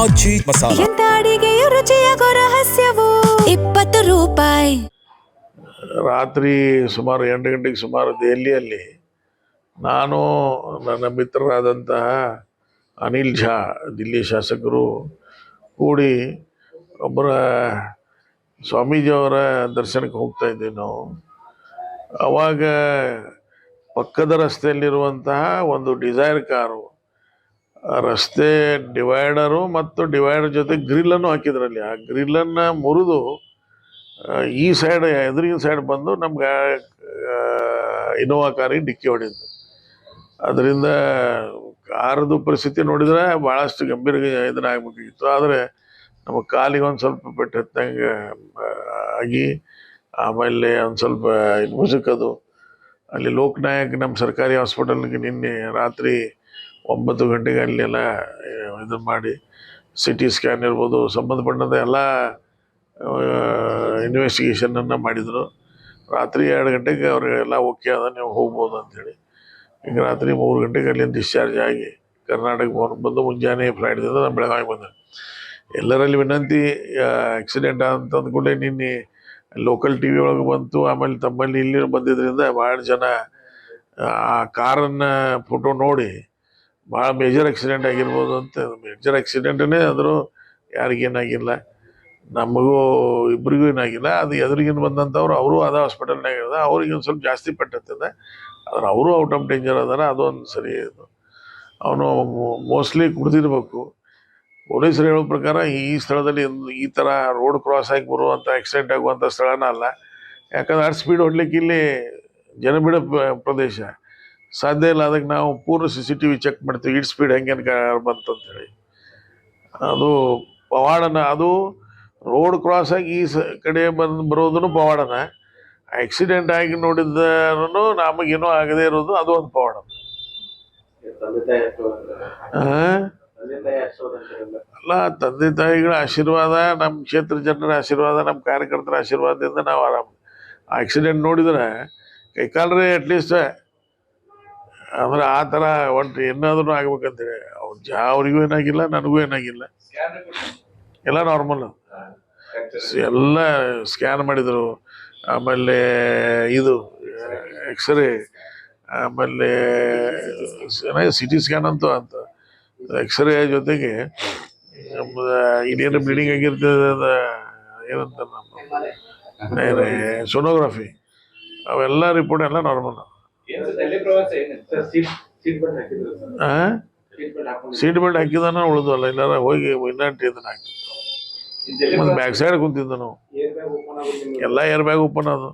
ಆಚಿ ಮಸಾಲ. ಎಂತ ಅಡಿಗೆಯ ರುಚಿಯಾಗೋ ರಹಸ್ಯವು 20 ರೂಪಾಯಿ. ರಾತ್ರಿ ಸುಮಾರು 8 ಗಂಟೆಗೆ ಸುಮಾರು ದೆಹಲಿಯಲ್ಲಿ ನಾನು ನನ್ನ ಮಿತ್ರರಾದಂತಹ ಅನಿಲ್ ಝಾ ದಿಲ್ಲಿ ಶಾಸಕರು ಕೂಡಿ ಒಬ್ಬರ ಸ್ವಾಮೀಜಿಯವರ ದರ್ಶನಕ್ಕೆ ಹೋಗ್ತಾ ಇದ್ದೀವಿ ನಾವು. ಅವಾಗ ಪಕ್ಕದ ರಸ್ತೆಯಲ್ಲಿರುವಂತಹ ಒಂದು ಡಿಸೈರ್ ಕಾರು, ರಸ್ತೆ ಡಿವೈಡರು ಮತ್ತು ಡಿವೈಡರ್ ಜೊತೆ ಗ್ರಿಲ್ಲನ್ನು ಹಾಕಿದ್ರಲ್ಲಿ, ಆ ಗ್ರಿಲ್ಲನ್ನು ಮುರಿದು ಈ ಸೈಡ್ ಎದುರಿನ ಸೈಡ್ ಬಂದು ನಮ್ಗೆ ಇನೋವಾ ಕಾರಿಗೆ ಡಿಕ್ಕಿ ಹೊಡೆದು. ಅದರಿಂದ ಕಾರದು ಪರಿಸ್ಥಿತಿ ನೋಡಿದ್ರೆ ಭಾಳಷ್ಟು ಗಂಭೀರ ಇದನ್ನಾಗಬೇಕಾಗಿತ್ತು. ಆದರೆ ನಮ್ಮ ಕಾಲಿಗೆ ಒಂದು ಸ್ವಲ್ಪ ಪೆಟ್ಟು ಹತ್ತಂಗೆ ಆಗಿ ಆಮೇಲೆ ಒಂದು ಸ್ವಲ್ಪ ಮುಸುಕದು. ಅಲ್ಲಿ ಲೋಕನಾಯಕ್ ನಮ್ಮ ಸರ್ಕಾರಿ ಹಾಸ್ಪಿಟಲ್ಗೆ ನಿನ್ನೆ ರಾತ್ರಿ 9 ಗಂಟೆಗೆ ಅಲ್ಲೆಲ್ಲ ಇದನ್ನು ಮಾಡಿ CT ಸ್ಕ್ಯಾನ್ ಇರ್ಬೋದು ಸಂಬಂಧಪಟ್ಟಂಥ ಎಲ್ಲ ಇನ್ವೆಸ್ಟಿಗೇಷನನ್ನು ಮಾಡಿದರು. ರಾತ್ರಿ 2 ಗಂಟೆಗೆ ಅವ್ರಿಗೆಲ್ಲ ಓಕೆ ಅದ, ನೀವು ಹೋಗ್ಬೋದು ಅಂಥೇಳಿ. ಈಗ ರಾತ್ರಿ 3 ಗಂಟೆಗೆ ಅಲ್ಲಿಂದ ಡಿಸ್ಚಾರ್ಜ್ ಆಗಿ ಕರ್ನಾಟಕ ಬಂದು ಮುಂಜಾನೆ ಫ್ಲೈಟ್ದಿಂದ ನಾನು ಬೆಳಗಾವಿ ಬಂದೆ. ಎಲ್ಲರಲ್ಲಿ ವಿನಂತಿ, ಆಕ್ಸಿಡೆಂಟ್ ಅಂತಂದ ಕೂಡಲೇ ನಿನ್ನೆ ಲೋಕಲ್ TV ಒಳಗೆ ಬಂತು, ಆಮೇಲೆ ತಮ್ಮಲ್ಲಿ ಇಲ್ಲಿ ಬಂದಿದ್ದರಿಂದ ಭಾಳ ಜನ ಆ ಕಾರನ್ನು ಫೋಟೋ ನೋಡಿ ಭಾಳ ಮೇಜರ್ ಆಕ್ಸಿಡೆಂಟ್ ಆಗಿರ್ಬೋದು ಅಂತ. ಮೇಜರ್ ಆಕ್ಸಿಡೆಂಟೇ ಆದರೂ ಯಾರಿಗೇನಾಗಿಲ್ಲ, ನಮಗೂ ಇಬ್ಬರಿಗೂ ಏನಾಗಿಲ್ಲ. ಅದು ಎದುರಿಗಿನ ಬಂದಂಥವ್ರು ಅವರು ಅದೇ ಹಾಸ್ಪಿಟಲ್ನಾಗ ಇರೋದ, ಅವ್ರಿಗೆ ಒಂದು ಸ್ವಲ್ಪ ಜಾಸ್ತಿ ಪೆಟ್ಟತ್ತದೆ. ಆದ್ರೆ ಅವರು ಔಟ್ ಆಫ್ ಡೇಂಜರ್ ಅದಾರ, ಅದೊಂದು ಸರಿ. ಇದು ಅವನು ಮೋಸ್ಟ್ಲಿ ಕುಡ್ದಿರ್ಬೇಕು. ಪೊಲೀಸರು ಹೇಳೋ ಪ್ರಕಾರ ಈ ಸ್ಥಳದಲ್ಲಿ ಈ ಥರ ರೋಡ್ ಕ್ರಾಸ್ ಆಗಿ ಬರುವಂಥ ಆಕ್ಸಿಡೆಂಟ್ ಆಗುವಂಥ ಸ್ಥಳನ ಅಲ್ಲ. ಯಾಕಂದ್ರೆ ಅಷ್ಟು ಸ್ಪೀಡ್ ಹೊಡ್ಲಿಕ್ಕೆ ಇಲ್ಲಿ ಜನಬಿಡ ಪ್ರದೇಶ ಸಾಧ್ಯ ಇಲ್ಲ. ಅದಕ್ಕೆ ನಾವು ಪೂರ್ಣ CCTV ಚೆಕ್ ಮಾಡ್ತೀವಿ, ಇಟ್ ಸ್ಪೀಡ್ ಹೆಂಗೇನು ಬಂತಂತೇಳಿ. ಅದು ಪವಾಡನ, ಅದು ರೋಡ್ ಕ್ರಾಸ್ ಆಗಿ ಈ ಕಡೆ ಬರೋದನ್ನು ಪವಾಡನ, ಆಕ್ಸಿಡೆಂಟ್ ಆಗಿ ನೋಡಿದ್ರು ನಮಗೇನೋ ಆಗದೇ ಇರೋದು ಅದು ಒಂದು ಪವಾಡನ. ಅಲ್ಲ, ತಂದೆ ತಾಯಿಗಳ ಆಶೀರ್ವಾದ, ನಮ್ಮ ಕ್ಷೇತ್ರ ಜನರ ಆಶೀರ್ವಾದ, ನಮ್ಮ ಕಾರ್ಯಕರ್ತರ ಆಶೀರ್ವಾದದಿಂದ ನಾವು ಆರಾಮ. ಆಕ್ಸಿಡೆಂಟ್ ನೋಡಿದ್ರೆ ಕೈಕಾಲ್ರೆ ಅಟ್ಲೀಸ್ಟ್ ಅಂದ್ರೆ ಆ ಥರ ಒಟ್ಟು ಏನಾದ್ರೂ ಆಗ್ಬೇಕಂತೇಳಿ. ಅವ್ರಿಗೂ ಏನಾಗಿಲ್ಲ, ನನಗೂ ಏನಾಗಿಲ್ಲ, ಎಲ್ಲ ನಾರ್ಮಲ್. ಎಲ್ಲ ಸ್ಕ್ಯಾನ್ ಮಾಡಿದರು, ಆಮೇಲೆ ಇದು ಎಕ್ಸ್ರೇ, ಆಮೇಲೆ CT ಸ್ಕ್ಯಾನ್ ಅಂತೂ ಅಂತ ಎಕ್ಸ್ರೇ ಜೊತೆಗೆ ಇನ್ನೇನು ಬ್ಲೀಡಿಂಗ್ ಆಗಿರ್ತದೆ, ಅದು ಏನಂತ ಸೋನೋಗ್ರಫಿ, ಅವೆಲ್ಲ ರಿಪೋರ್ಟ್ ಎಲ್ಲ ನಾರ್ಮಲ್. ಸೀಟ್ ಬೆಲ್ಟ್ ಹಾಕಿದಾನ ಉಳಿದಲ್ಲ, ಇಲ್ಲಾರ ಹೋಗಿ ಇನ್ನಂಟು ಇದನ್ನ ಹಾಕಿ ಮತ್ತೆ ಬ್ಯಾಕ್ ಸೈಡ್ ಕುಂತಿದ್ದ ನಾವು, ಎಲ್ಲ ಏರ್ ಬ್ಯಾಗ್ ಓಪನ್ ಅದು.